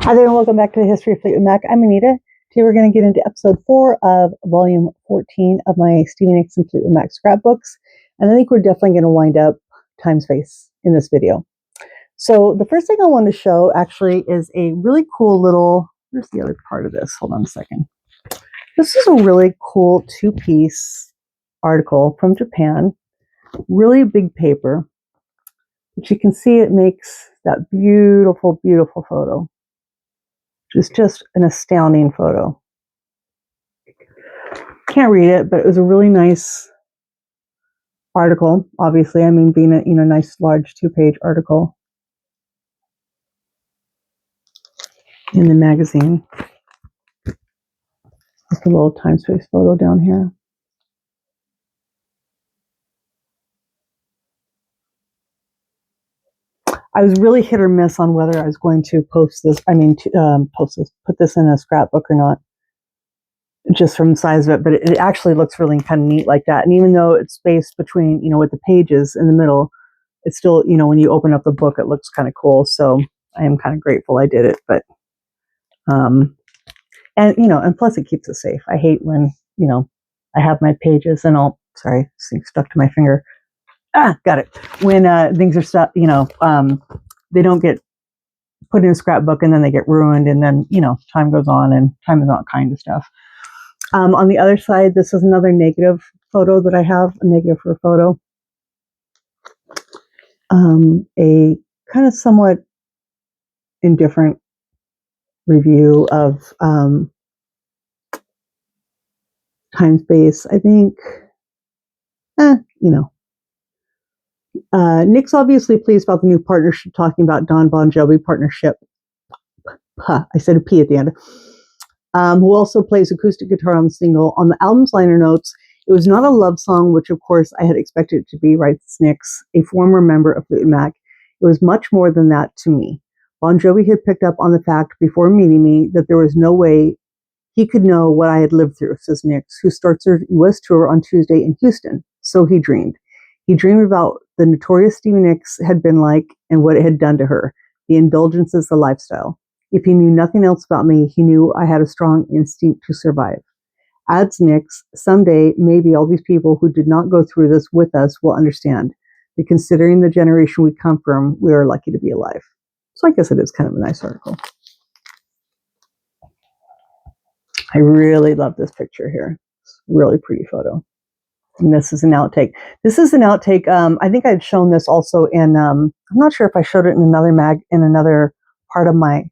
Hi there and welcome back to the History of Fleetwood Mac. I'm Anita. Today we're going to get into episode 4 of volume 14 of my Stevie Nicks and Fleetwood Mac scrapbooks. And I think we're definitely going to wind up time space in this video. So the first thing I want to show actually is a really cool little, where's the other part of this? Hold on a second. This is a really cool 2-piece article from Japan. Really big paper. But you can see it makes that beautiful, beautiful photo. It's just an astounding photo. Can't read it, but it was a really nice article. Obviously, I mean, being a nice large 2-page article in the magazine. Just a little time space photo down here. I was really hit or miss on whether I was going to post this. Put this in a scrapbook or not, just from the size of it. But it actually looks really kind of neat like that. And even though it's spaced between, with the pages in the middle, it's still, when you open up the book, it looks kind of cool. So I am kind of grateful I did it. But, and plus it keeps it safe. I hate when, I have my pages and sorry, this thing stuck to my finger. Got it. When things are stuck, they don't get put in a scrapbook and then they get ruined, and then time goes on and time is not kind to stuff. On the other side, this is another negative photo that I have, a negative for a photo. A kind of somewhat indifferent review of time space. I think, Nick's obviously pleased about the new partnership, talking about Don Bon Jovi partnership. I said a P at the end. Who also plays acoustic guitar on the single. On the album's liner notes, it was not a love song, which of course I had expected it to be, writes Nicks, a former member of Fleetwood Mac. It was much more than that to me. Bon Jovi had picked up on the fact before meeting me that there was no way he could know what I had lived through, says Nicks, who starts her U.S. tour on Tuesday in Houston. So he dreamed. He dreamed about the notorious Stevie Nicks had been like and what it had done to her, the indulgences, the lifestyle. If he knew nothing else about me, he knew I had a strong instinct to survive. Adds Nicks, someday maybe all these people who did not go through this with us will understand that considering the generation we come from, we are lucky to be alive. So I guess it is kind of a nice article. I really love this picture here. It's a really pretty photo. And this is an outtake. This is an outtake. I think I'd shown this also in, I'm not sure if I showed it in another part of my,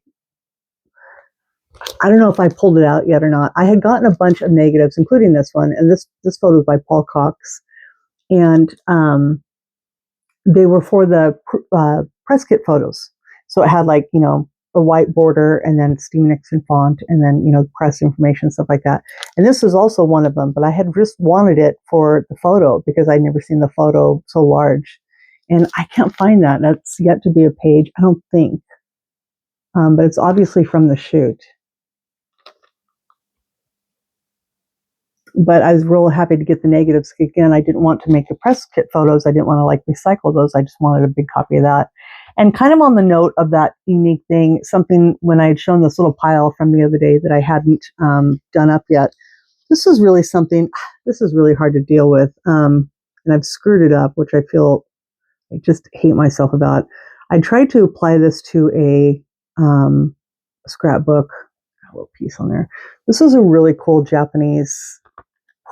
I don't know if I pulled it out yet or not. I had gotten a bunch of negatives, including this one. And this photo is by Paul Cox. And they were for the press kit photos. So it had like, a white border and then Stevie Nicks in font and then, press information, stuff like that. And this is also one of them, but I had just wanted it for the photo because I'd never seen the photo so large. And I can't find that. That's yet to be a page, I don't think. But it's obviously from the shoot. But I was real happy to get the negatives. Again, I didn't want to make the press kit photos. I didn't want to recycle those. I just wanted a big copy of that. And kind of on the note of that unique thing, something when I had shown this little pile from the other day that I hadn't done up yet, this is really something, this is really hard to deal with. And I've screwed it up, which I feel I just hate myself about. I tried to apply this to a scrapbook, a little piece on there. This is a really cool Japanese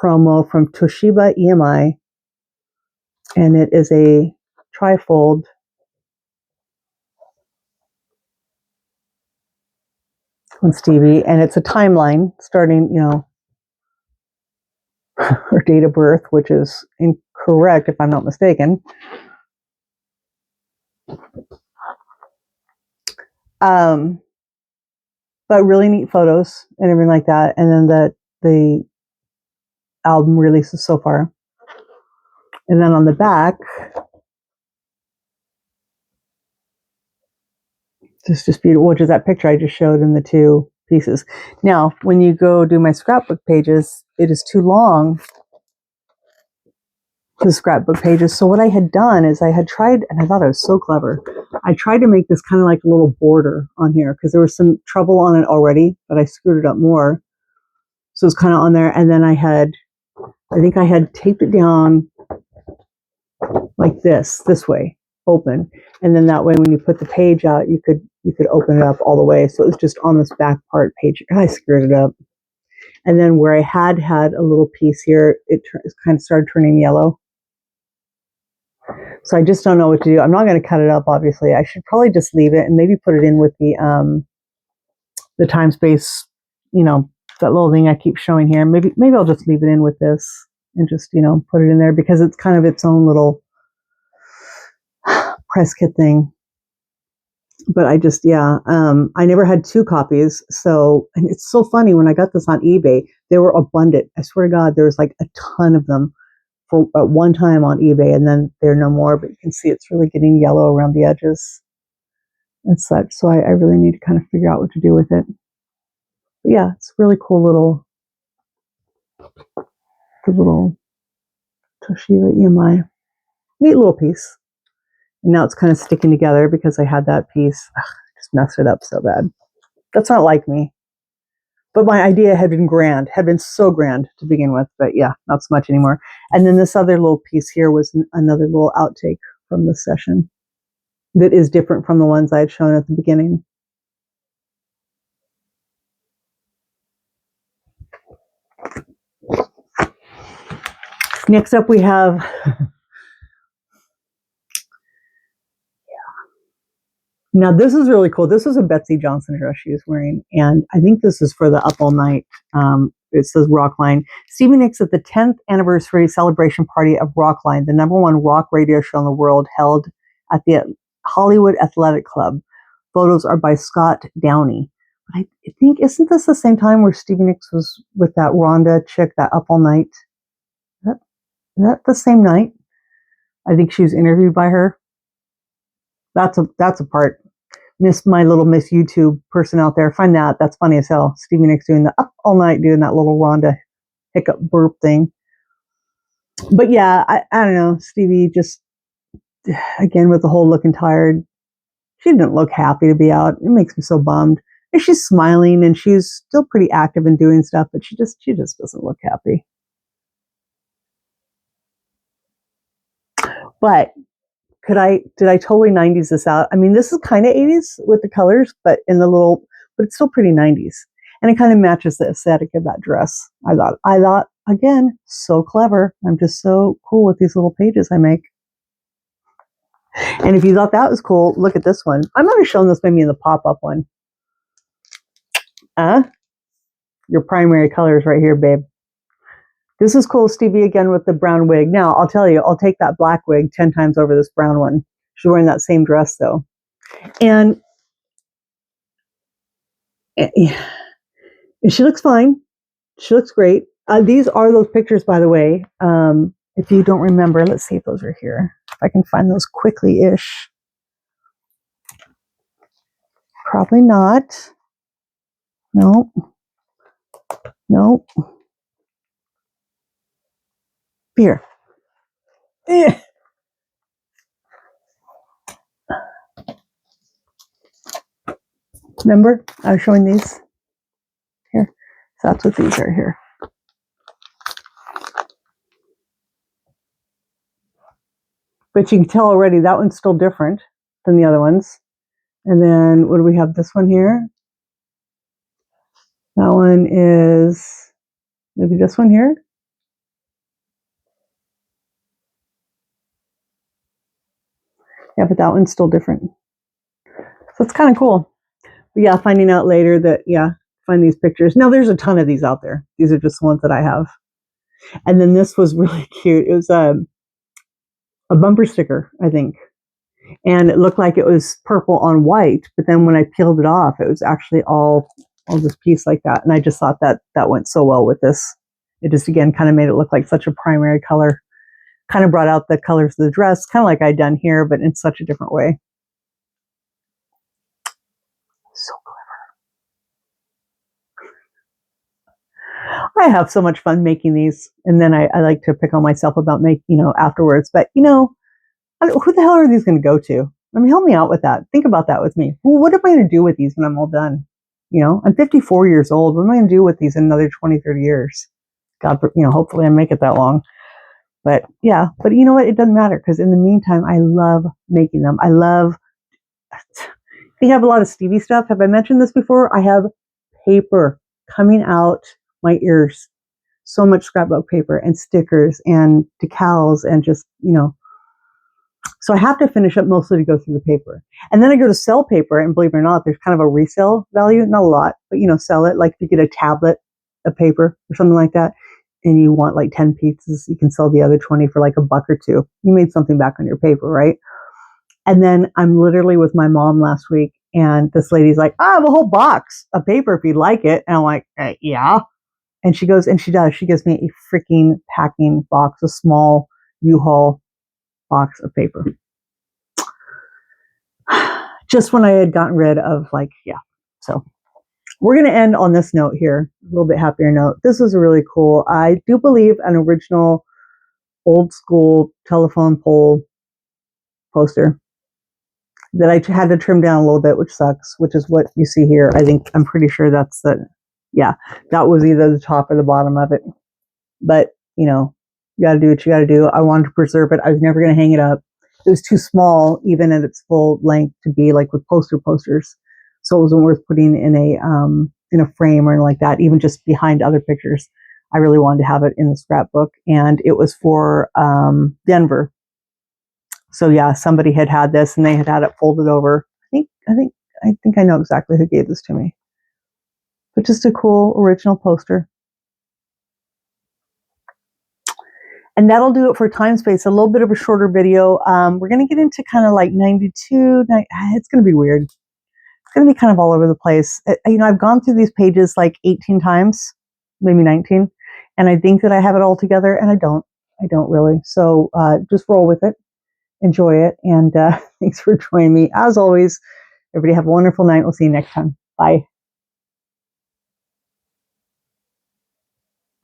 promo from Toshiba EMI. And it is a trifold. On Stevie, and it's a timeline starting, her date of birth, which is incorrect if I'm not mistaken. But really neat photos and everything like that. And then the album releases so far. And then on the back, it's just beautiful, which is that picture I just showed in the 2 pieces. Now, when you go do my scrapbook pages, it is too long the scrapbook pages. So what I had done is I had tried, and I thought I was so clever. I tried to make this kind of like a little border on here because there was some trouble on it already, but I screwed it up more. So it's kind of on there. And then I think I had taped it down like this way, open. And then that way, when you put the page out, you could open it up all the way. So it was just on this back part page. I screwed it up. And then where I had a little piece here, it kind of started turning yellow. So I just don't know what to do. I'm not going to cut it up, obviously. I should probably just leave it and maybe put it in with the time space, that little thing I keep showing here. Maybe I'll just leave it in with this and just, put it in there because it's kind of its own little press kit thing. But I just, I never had 2 copies. So, and it's so funny, when I got this on eBay, they were abundant. I swear to God, there was like a ton of them for at one time on eBay, and then they're no more, but you can see it's really getting yellow around the edges and such. So I really need to kind of figure out what to do with it. But yeah, it's a really cool little Toshiba EMI. Neat little piece. And now it's kind of sticking together because I had that piece. Ugh, I just messed it up so bad. That's not like me. But my idea had been so grand to begin with. But yeah, not so much anymore. And then this other little piece here was another little outtake from the session that is different from the ones I had shown at the beginning. Next up we have Now this is really cool. This is a Betsy Johnson dress she was wearing, and I think this is for the Up All Night. It says Rockline. Stevie Nicks at the 10th anniversary celebration party of Rockline, the #1 rock radio show in the world, held at the Hollywood Athletic Club. Photos are by Scott Downey. I think, isn't this the same time where Stevie Nicks was with that Rhonda chick, that Up All Night? Is that the same night? I think she was interviewed by her. That's a part. Miss YouTube person out there. Find that. That's funny as hell. Stevie Nicks doing the Up All Night, doing that little Rhonda hiccup burp thing. But yeah, I don't know. Stevie just, again, with the whole looking tired. She didn't look happy to be out. It makes me so bummed. And she's smiling and she's still pretty active and doing stuff, but she just doesn't look happy. But did I totally 90s this out? I mean, this is kind of 80s with the colors, but it's still pretty 90s. And it kind of matches the aesthetic of that dress. I thought, again, so clever. I'm just so cool with these little pages I make. And if you thought that was cool, look at this one. I might have shown this maybe in the pop-up one. Your primary colors right here, babe. This is cool, Stevie, again with the brown wig. Now, I'll tell you, I'll take that black wig 10 times over this brown one. She's wearing that same dress, though. And she looks fine. She looks great. These are those pictures, by the way. If you don't remember, let's see if those are here. If I can find those quickly-ish. Probably not. Nope. Here. Remember, I was showing these here. So that's what these are here. But you can tell already that one's still different than the other ones. And then what do we have? This one here. That one is maybe this one here. Yeah, but that one's still different. So it's kind of cool. But yeah, finding out later that, find these pictures. Now there's a ton of these out there. These are just the ones that I have. And then this was really cute. It was a bumper sticker, I think. And it looked like it was purple on white, but then when I peeled it off, it was actually all this piece like that. And I just thought that went so well with this. It just, again, kind of made it look like such a primary color. Kind of brought out the colors of the dress, kind of like I'd done here, but in such a different way. So clever. I have so much fun making these, and then I like to pick on myself about afterwards. But who the hell are these going to go to? I mean, help me out with that. Think about that with me. Well, what am I going to do with these when I'm all done? I'm 54 years old. What am I going to do with these in another 20, 30 years? God, hopefully I make it that long. But yeah, but you know what? It doesn't matter because in the meantime, I love making them. I think I have a lot of Stevie stuff. Have I mentioned this before? I have paper coming out my ears. So much scrapbook paper and stickers and decals and just, So I have to finish up mostly to go through the paper. And then I go to sell paper, and believe it or not, there's kind of a resale value. Not a lot, but sell it. Like if you get a tablet of paper or something like that, and you want like 10 pieces, you can sell the other 20 for like $1 or $2. You made something back on your paper, right? And then I'm literally with my mom last week, and this lady's like, I have a whole box of paper if you'd like it. And I'm like, yeah. And she goes, and she does. She gives me a freaking packing box, a small U-Haul box of paper. Just when I had gotten rid of So we're going to end on this note here, a little bit happier note. This is really cool. I do believe an original old school telephone pole poster that I had to trim down a little bit, which sucks, which is what you see here. I'm pretty sure that's that was either the top or the bottom of it. But, you got to do what you got to do. I wanted to preserve it. I was never going to hang it up. It was too small, even at its full length, to be like with posters. So it wasn't worth putting in a frame or anything like that, even just behind other pictures. I really wanted to have it in the scrapbook, and it was for Denver. So yeah, somebody had this, and they had it folded over. I think I know exactly who gave this to me. But just a cool original poster. And that'll do it for time space. A little bit of a shorter video. We're going to get into kind of like 92. It's going to be weird. It's going to be kind of all over the place. I've gone through these pages like 18 times, maybe 19, and I think that I have it all together, and I don't. I don't really. So just roll with it. Enjoy it. And thanks for joining me. As always, everybody have a wonderful night. We'll see you next time. Bye.